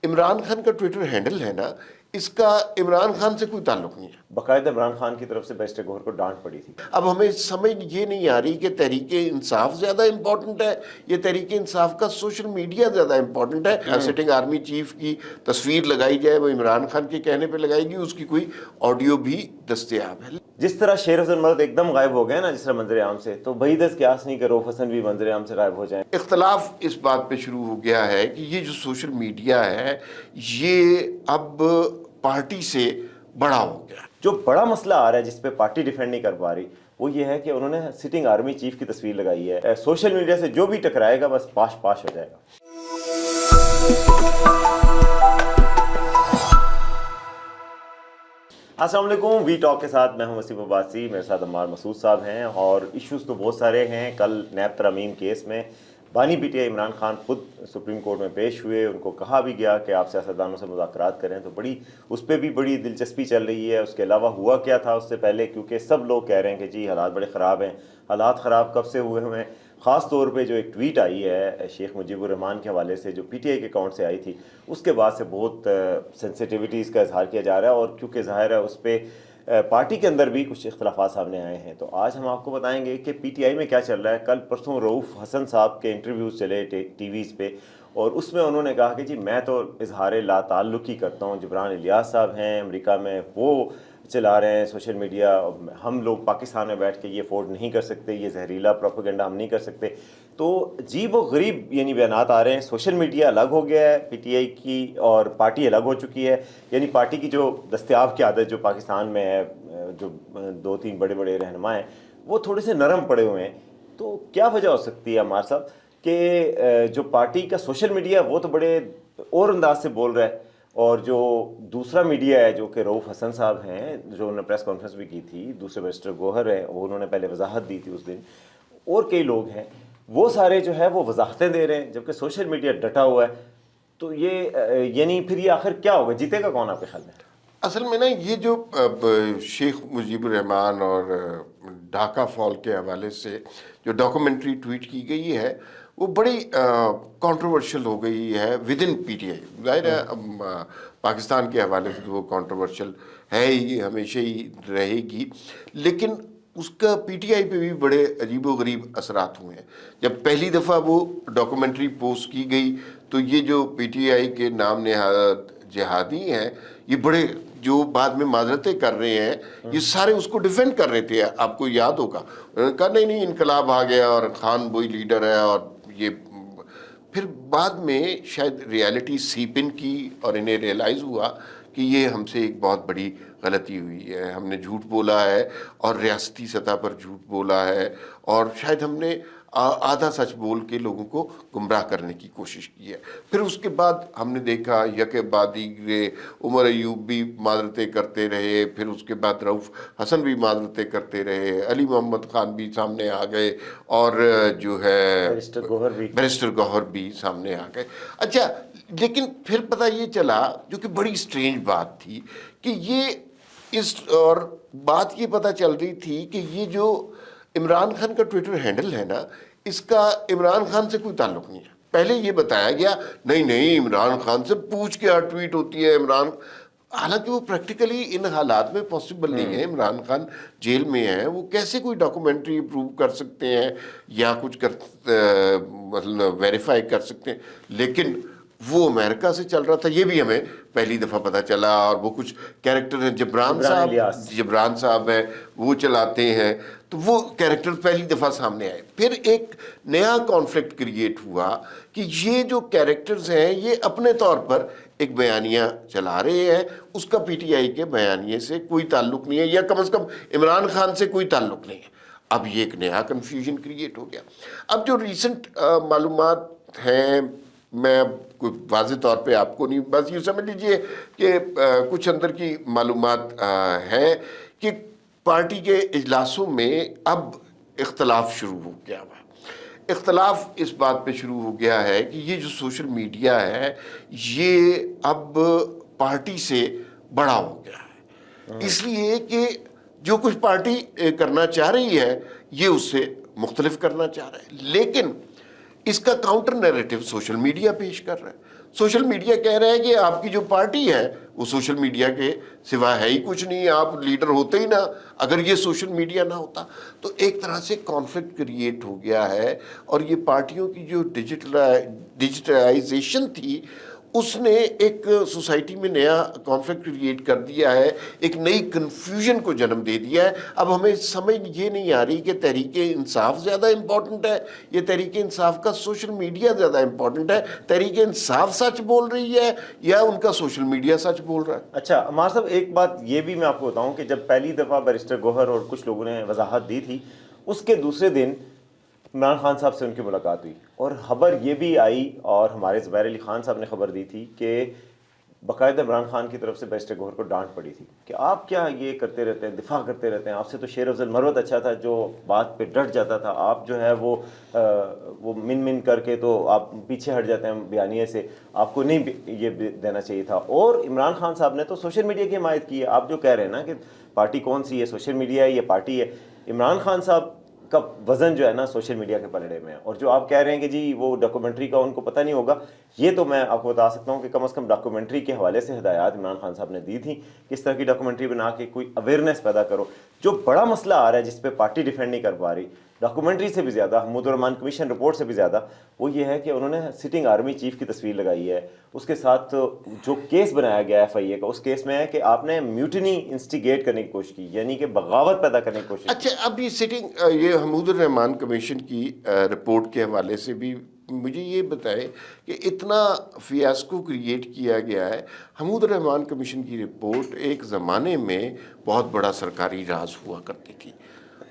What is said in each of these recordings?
عمران خان کا Twitter handle ہے نا، اس کا عمران خان سے کوئی تعلق نہیں ہے۔ باقاعدہ عمران خان کی طرف سے بیرسٹر گوہر کو ڈانٹ پڑی تھی۔ اب ہمیں سمجھ یہ نہیں آ رہی کہ تحریک انصاف زیادہ امپورٹنٹ ہے یا تحریک انصاف کا سوشل میڈیا زیادہ امپورٹنٹ ہے۔ سٹنگ آرمی چیف کی تصویر لگائی جائے، وہ عمران خان کے کہنے پہ لگائے گی، اس کی کوئی آڈیو بھی دستیاب ہے۔ جس طرح شیر افضل مرد ایک دم غائب ہو گئے نا جس طرح منظر عام سے، تو بعید از قیاس نہیں کہ رؤف حسن بھی منظر عام سے غائب ہو جائیں۔ اختلاف اس بات پہ شروع ہو گیا ہے کہ یہ جو سوشل میڈیا ہے یہ اب پارٹی سے بڑا ہو گیا۔ جو بڑا مسئلہ آ رہا ہے جس پہ پارٹی ڈیفینڈ نہیں کر پا رہی وہ یہ ہے کہ انہوں نے سٹنگ آرمی چیف کی تصویر لگائی ہے۔ سوشل میڈیا سے جو بھی ٹکرائے گا بس پاش پاش ہو جائے گا۔ السلام علیکم، وی ٹاک کے ساتھ میں ہوں وسیم عباسی، میرے ساتھ عمار مسعود صاحب ہیں، اور ایشوز تو بہت سارے ہیں۔ کل نیب ترامیم کیس میں بانی P T I Imran Khan خود سپریم کورٹ میں پیش ہوئے، ان کو کہا بھی گیا کہ آپ سیاستدانوں سے مذاکرات کریں، تو اس پہ بھی بڑی دلچسپی چل رہی ہے۔ اس کے علاوہ ہوا کیا تھا اس سے پہلے، کیونکہ سب لوگ کہہ رہے ہیں کہ جی حالات بڑے خراب ہیں۔ حالات خراب کب سے ہوئے ہیں؟ خاص طور پہ جو ایک ٹویٹ آئی ہے شیخ مجیب الرحمان کے حوالے سے جو پی ٹی آئی کے اکاؤنٹ سے آئی تھی، اس کے بعد سے بہت سینسیٹیوٹیز کا اظہار کیا جا رہا ہے، اور کیونکہ ظاہر ہے اس پہ پارٹی کے اندر بھی کچھ اختلافات سامنے آئے ہیں۔ تو آج ہم آپ کو بتائیں گے کہ پی ٹی آئی میں کیا چل رہا ہے۔ کل پرسوں رؤف حسن صاحب کے انٹرویوز چلے ٹی ویز پہ، اور اس میں انہوں نے کہا کہ جی میں تو اظہار لا تعلق ہی کرتا ہوں۔ جبران الیاس صاحب ہیں امریکہ میں، وہ چلا رہے ہیں سوشل میڈیا، ہم لوگ پاکستان میں بیٹھ کے یہ افورڈ نہیں کر سکتے، یہ زہریلا پروپیگنڈا ہم نہیں کر سکتے۔ تو عجیب و غریب بیانات آ رہے ہیں۔ سوشل میڈیا الگ ہو گیا ہے پی ٹی آئی کی، اور پارٹی الگ ہو چکی ہے۔ یعنی پارٹی کی جو دستیاب قیادت جو پاکستان میں ہے، جو دو تین بڑے بڑے رہنما ہیں، وہ تھوڑے سے نرم پڑے ہوئے ہیں۔ تو کیا وجہ ہو سکتی ہے عمار صاحب کہ جو پارٹی کا سوشل میڈیا وہ تو بڑے اور انداز سے بول رہا ہے، اور جو دوسرا میڈیا ہے جو کہ رؤف حسن صاحب ہیں، جو انہوں نے پریس کانفرنس بھی کی تھی، دوسرے بیرسٹر گوہر ہیں، وہ انہوں نے پہلے وضاحت دی تھی اس دن، اور کئی لوگ ہیں، وہ سارے جو ہے وہ وضاحتیں دے رہے ہیں، جبکہ سوشل میڈیا ڈٹا ہوا ہے۔ تو یہ یعنی پھر یہ آخر کیا ہوگا؟ جیتے گا کون آپ کے خیال میں؟ اصل میں نا یہ جو شیخ مجیب الرحمان اور ڈھاکہ فال کے حوالے سے جو ڈاکومنٹری ٹویٹ کی گئی ہے وہ بڑی کنٹروورشل ہو گئی ہے with in P T I. ظاہر ہے پاکستان کے حوالے سے وہ کنٹروورشل ہے ہی، ہمیشہ ہی رہے گی، لیکن اس کا پی ٹی آئی پہ بھی بڑے عجیب و غریب اثرات ہوئے ہیں۔ جب پہلی دفعہ وہ ڈاکومنٹری پوسٹ کی گئی تو یہ جو پی ٹی آئی کے نام نہاد جہادی ہیں، یہ بڑے جو بعد میں معذرتیں کر رہے ہیں، یہ سارے اس کو ڈیفینڈ کر رہے تھے۔ آپ کو یاد ہوگا انہوں نے کہا نہیں انقلاب آ گیا اور خان وہی لیڈر ہے، اور یہ پھر بعد میں شاید ریالٹی سیپ ان کی اور انہیں ریئلائز ہوا کہ یہ ہم سے ایک بہت بڑی غلطی ہوئی ہے، ہم نے جھوٹ بولا ہے، اور ریاستی سطح پر جھوٹ بولا ہے، اور شاید ہم نے آدھا سچ بول کے لوگوں کو گمراہ کرنے کی کوشش کی ہے۔ پھر اس کے بعد ہم نے دیکھا یک بعدی عمر ایوب بھی معذرتیں کرتے رہے، پھر اس کے بعد رؤف حسن بھی معذرتیں کرتے رہے، علی محمد خان بھی سامنے آ گئے، اور جو ہے بیرسٹر گوہر بھی سامنے آ گئے۔ اچھا، لیکن پھر پتہ یہ چلا، جو کہ بڑی سٹرینج بات تھی، کہ اور بات یہ پتہ چل رہی تھی کہ یہ جو عمران خان کا ٹویٹر ہینڈل ہے نا، اس کا عمران خان سے کوئی تعلق نہیں ہے۔ پہلے یہ بتایا گیا نہیں عمران خان سے پوچھ کے ٹویٹ ہوتی ہے عمران، حالانکہ وہ پریکٹیکلی ان حالات میں پاسبل نہیں ہے۔ عمران خان جیل میں ہیں، وہ کیسے کوئی ڈاکومنٹری اپروو کر سکتے ہیں یا کچھ مطلب ویریفائی کر سکتے ہیں؟ لیکن وہ امریکہ سے چل رہا تھا، یہ بھی ہمیں پہلی دفعہ پتہ چلا، اور وہ کچھ کیریکٹر ہیں، جبران صاحب ہیں، وہ چلاتے ہیں، تو وہ کیریکٹر پہلی دفعہ سامنے آئے۔ پھر ایک نیا کانفلکٹ کریٹ ہوا کہ یہ جو کیریکٹرز ہیں یہ اپنے طور پر ایک بیانیہ چلا رہے ہیں، اس کا پی ٹی آئی کے بیانیے سے کوئی تعلق نہیں ہے، یا کم از کم عمران خان سے کوئی تعلق نہیں ہے۔ اب یہ ایک نیا کنفیوژن کریٹ ہو گیا۔ اب جو ریسنٹ معلومات ہیں، میں کوئی واضح طور پہ آپ کو نہیں، بس یہ سمجھ لیجئے کہ کچھ اندر کی معلومات ہیں کہ پارٹی کے اجلاسوں میں اب اختلاف شروع ہو گیا ہوا ہے۔ اختلاف اس بات پہ شروع ہو گیا ہے کہ یہ جو سوشل میڈیا ہے یہ اب پارٹی سے بڑا ہو گیا ہے، اس لیے کہ جو کچھ پارٹی کرنا چاہ رہی ہے یہ اس سے مختلف کرنا چاہ رہا ہے، لیکن اس کا کاؤنٹر نیریٹو سوشل میڈیا پیش کر رہا ہے۔ سوشل میڈیا کہہ رہا ہے کہ آپ کی جو پارٹی ہے وہ سوشل میڈیا کے سوا ہے ہی کچھ نہیں، آپ لیڈر ہوتے ہی نہ اگر یہ سوشل میڈیا نہ ہوتا۔ تو ایک طرح سے کانفلکٹ کریٹ ہو گیا ہے، اور یہ پارٹیوں کی جو ڈیجیٹلائزیشن تھی اس نے ایک سوسائٹی میں نیا کانفلکٹ کریٹ کر دیا ہے، ایک نئی کنفیوژن کو جنم دے دیا ہے۔ اب ہمیں سمجھ یہ نہیں آ رہی کہ تحریک انصاف زیادہ امپورٹنٹ ہے یا تحریک انصاف کا سوشل میڈیا زیادہ امپورٹنٹ ہے، تحریک انصاف سچ بول رہی ہے یا ان کا سوشل میڈیا سچ بول رہا ہے۔ اچھا عمار صاحب، ایک بات یہ بھی میں آپ کو بتاؤں کہ جب پہلی دفعہ بیرسٹر گوہر اور کچھ لوگوں نے وضاحت دی تھی، اس کے دوسرے دن عمران خان صاحب سے ان کی ملاقات ہوئی، اور خبر یہ بھی آئی اور ہمارے زبیر علی خان صاحب نے خبر دی تھی کہ باقاعدہ عمران خان کی طرف سے بیرسٹر گوہر کو ڈانٹ پڑی تھی کہ آپ کیا یہ کرتے رہتے ہیں، دفاع کرتے رہتے ہیں، آپ سے تو شیر افضل مروت اچھا تھا جو بات پہ ڈٹ جاتا تھا، آپ جو ہے وہ من کر کے تو آپ پیچھے ہٹ جاتے ہیں بیانیے سے، آپ کو نہیں یہ دینا چاہیے تھا۔ اور عمران خان صاحب نے تو سوشل میڈیا کی حمایت کی ہے۔ آپ جو کہہ رہے ہیں نا کہ پارٹی کون سی ہے، سوشل میڈیا ہے یا پارٹی ہے، عمران خان صاحب کا وزن جو ہے نا سوشل میڈیا کے پلڑے میں ہے۔ اور جو آپ کہہ رہے ہیں کہ جی وہ ڈاکومنٹری کا ان کو پتہ نہیں ہوگا، یہ تو میں آپ کو بتا سکتا ہوں کہ کم از کم ڈاکومنٹری کے حوالے سے ہدایات عمران خان صاحب نے دی تھی، کس طرح کی ڈاکومنٹری بنا کے کوئی اویئرنیس پیدا کرو۔ جو بڑا مسئلہ آ رہا ہے جس پہ پارٹی ڈیفینڈ نہیں کر پا رہی، ڈاکومنٹری سے بھی زیادہ، حمود الرحمان کمیشن رپورٹ سے بھی زیادہ، وہ یہ ہے کہ انہوں نے سٹنگ آرمی چیف کی تصویر لگائی ہے۔ اس کے ساتھ جو کیس بنایا گیا ہے FIA کا، اس کیس میں ہے کہ آپ نے میوٹنی انسٹیگیٹ کرنے کی کوشش کی، یعنی کہ بغاوت پیدا کرنے کی کوشش کی۔ اچھا، اب یہ سٹنگ یہ حمود الرحمان کمیشن کی رپورٹ کے حوالے سے بھی مجھے یہ بتائے کہ اتنا فیاسکو کریٹ کیا گیا ہے۔ حمود الرحمان کمیشن کی رپورٹ ایک زمانے میں بہت بڑا سرکاری راز ہوا کرتی تھی،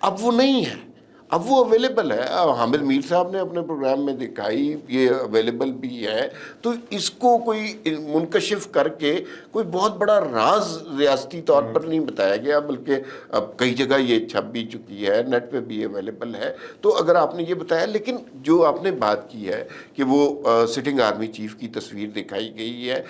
اب وہ نہیں ہے، اب وہ اویلیبل ہے۔ حامد میر صاحب نے اپنے پروگرام میں دکھائی، یہ اویلیبل بھی ہے، تو اس کو کوئی منکشف کر کے کوئی بہت بڑا راز ریاستی طور پر نہیں بتایا گیا، بلکہ اب کئی جگہ یہ چھپ بھی چکی ہے، نیٹ پہ بھی اویلیبل ہے۔ تو اگر آپ نے یہ بتایا، لیکن جو آپ نے بات کی ہے کہ وہ سٹنگ آرمی چیف کی تصویر دکھائی گئی ہے،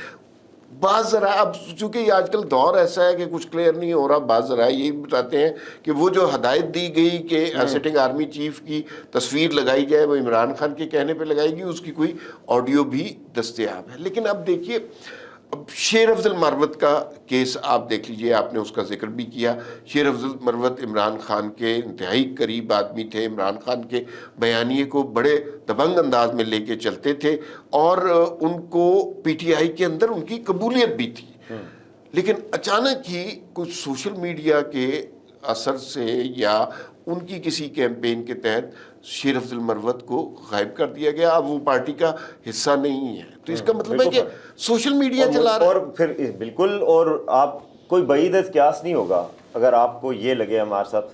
بعض ذرائع اب چونکہ یہ آج کل دور ایسا ہے کہ کچھ کلیئر نہیں ہو رہا، بعض ذرائع یہی بتاتے ہیں کہ وہ جو ہدایت دی گئی کہ سٹنگ آرمی چیف کی تصویر لگائی جائے وہ عمران خان کے کہنے پہ لگائی گئی، اس کی کوئی آڈیو بھی دستیاب ہے۔ لیکن اب دیکھیے، اب شیر افضل مروت کا کیس آپ دیکھ لیجئے، آپ نے اس کا ذکر بھی کیا۔ شیر افضل مروت عمران خان کے انتہائی قریب آدمی تھے، عمران خان کے بیانیے کو بڑے دبنگ انداز میں لے کے چلتے تھے، اور ان کو PTI کے اندر ان کی قبولیت بھی تھی۔ لیکن اچانک ہی کچھ سوشل میڈیا کے اثر سے یا ان کی کسی کیمپین کے تحت شیر افضل مروت کو غائب کر دیا گیا، اب وہ پارٹی کا حصہ نہیں ہے۔ تو اس کا مطلب ہے کہ سوشل میڈیا چلا رہا ہے۔ اور پھر بالکل، اور آپ کوئی بعید از قیاس نہیں ہوگا اگر آپ کو یہ لگے عمار صاحب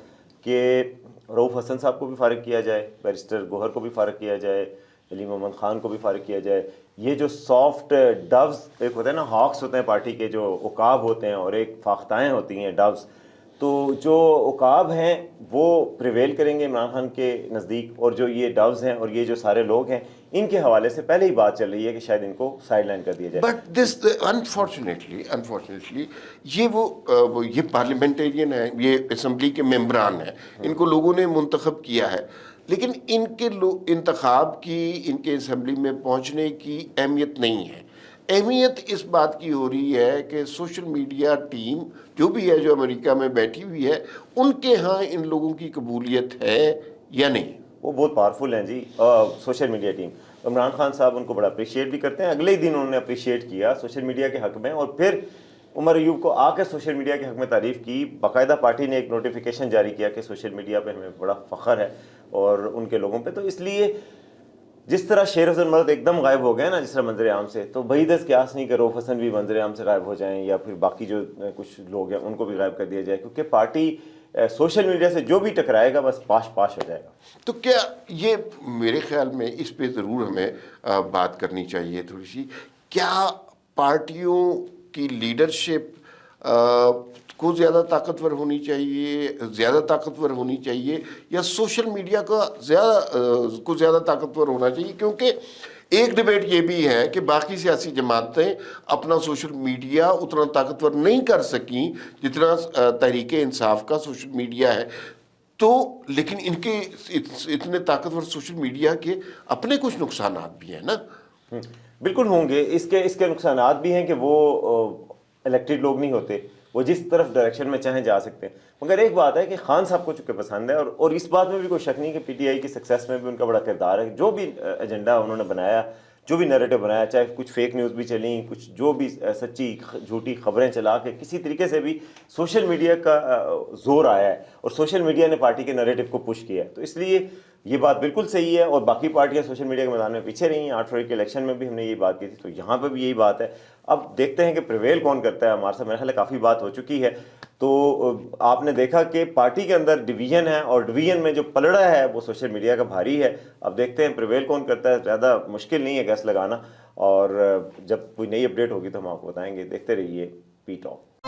کہ رؤوف حسن صاحب کو بھی فارغ کیا جائے، بیرسٹر گوہر کو بھی فارغ کیا جائے، علی محمد خان کو بھی فارغ کیا جائے، یہ جو سافٹ ڈوز ایک ہوتے ہیں نا، ہاکس ہوتے ہیں پارٹی کے، جو عقاب ہوتے ہیں، اور ایک فاختائیں ہوتی ہیں ڈوز، تو جو عقاب ہیں وہ پریویل کریں گے عمران خان کے نزدیک، اور جو یہ ڈوز ہیں اور یہ جو سارے لوگ ہیں ان کے حوالے سے پہلے ہی بات چل رہی ہے کہ شاید ان کو سائڈ لائن کر دیا جائے۔ بٹ دس انفارچونیٹلی یہ پارلیمنٹیرین ہیں، یہ اسمبلی کے ممبران ہیں، ان کو لوگوں نے منتخب کیا ہے، لیکن ان کے انتخاب کی، ان کے اسمبلی میں پہنچنے کی اہمیت نہیں ہے۔ اہمیت اس بات کی ہو رہی ہے کہ سوشل میڈیا ٹیم جو بھی ہے، جو امریکہ میں بیٹھی ہوئی ہے، ان کے ہاں ان لوگوں کی قبولیت ہے یا نہیں۔ وہ بہت پاورفل ہیں جی، social media team. Imran Khan صاحب ان کو بڑا اپریشیٹ بھی کرتے ہیں، اگلے ہی دن انہوں نے اپریشیٹ کیا سوشل میڈیا کے حق میں، اور پھر عمر ایوب کو آ کے سوشل میڈیا کے حق میں تعریف کی۔ باقاعدہ پارٹی نے ایک نوٹیفیکیشن جاری کیا کہ سوشل میڈیا پہ ہمیں بڑا فخر ہے اور ان کے لوگوں پہ۔ تو اس لیے جس طرح شیر افضل مروت ایک دم غائب ہو گئے نا جس طرح منظر عام سے، تو بعید از قیاس نہیں کہ رؤوف حسن بھی منظر عام سے غائب ہو جائیں، یا پھر باقی جو کچھ لوگ ہیں ان کو بھی غائب کر دیا جائے، کیونکہ پارٹی سوشل میڈیا سے جو بھی ٹکرائے گا بس پاش پاش ہو جائے گا۔ تو کیا یہ میرے خیال میں اس پہ ضرور ہمیں بات کرنی چاہیے تھوڑی سی، کیا پارٹیوں کی لیڈرشپ کو زیادہ طاقتور ہونی چاہیے یا سوشل میڈیا کا زیادہ طاقتور ہونا چاہیے؟ کیونکہ ایک ڈیبیٹ یہ بھی ہے کہ باقی سیاسی جماعتیں اپنا سوشل میڈیا اتنا طاقتور نہیں کر سکیں جتنا تحریک انصاف کا سوشل میڈیا ہے، تو لیکن ان کے اتنے طاقتور سوشل میڈیا کے اپنے کچھ نقصانات بھی ہیں نا۔ بالکل ہوں گے. اس کے نقصانات بھی ہیں کہ وہ الیکٹڈ لوگ نہیں ہوتے, وہ جس طرف ڈائریکشن میں چاہیں جا سکتے ہیں. مگر ایک بات ہے کہ خان صاحب کو چونکہ پسند ہے, اور اس بات میں بھی کوئی شک نہیں کہ پی ٹی آئی کی سکسیس میں بھی ان کا بڑا کردار ہے. جو بھی ایجنڈا انہوں نے بنایا, جو بھی نیریٹو بنایا, چاہے کچھ فیک نیوز بھی چلیں, کچھ جو بھی سچی جھوٹی خبریں چلا کے کسی طریقے سے بھی سوشل میڈیا کا زور آیا ہے, اور سوشل میڈیا نے پارٹی کے نیریٹو کو پش کیا ہے. تو اس لیے یہ بات بالکل صحیح ہے, اور باقی پارٹیاں سوشل میڈیا کے میدان میں پیچھے رہی ہیں. 8 فروری کے الیکشن میں بھی ہم نے یہی بات کی تھی, تو یہاں پہ بھی یہی بات ہے. اب دیکھتے ہیں کہ پریویل کون کرتا ہے. ہمارے ساتھ میرا خیال ہے کافی بات ہو چکی ہے. تو آپ نے دیکھا کہ پارٹی کے اندر ڈویژن ہے, اور ڈویژن میں جو پلڑا ہے وہ سوشل میڈیا کا بھاری ہے. اب دیکھتے ہیں پریویل کون کرتا ہے. زیادہ مشکل نہیں ہے گیس لگانا, اور جب کوئی نئی اپڈیٹ ہوگی تو ہم آپ کو بتائیں گے. دیکھتے رہیے پی ٹاک.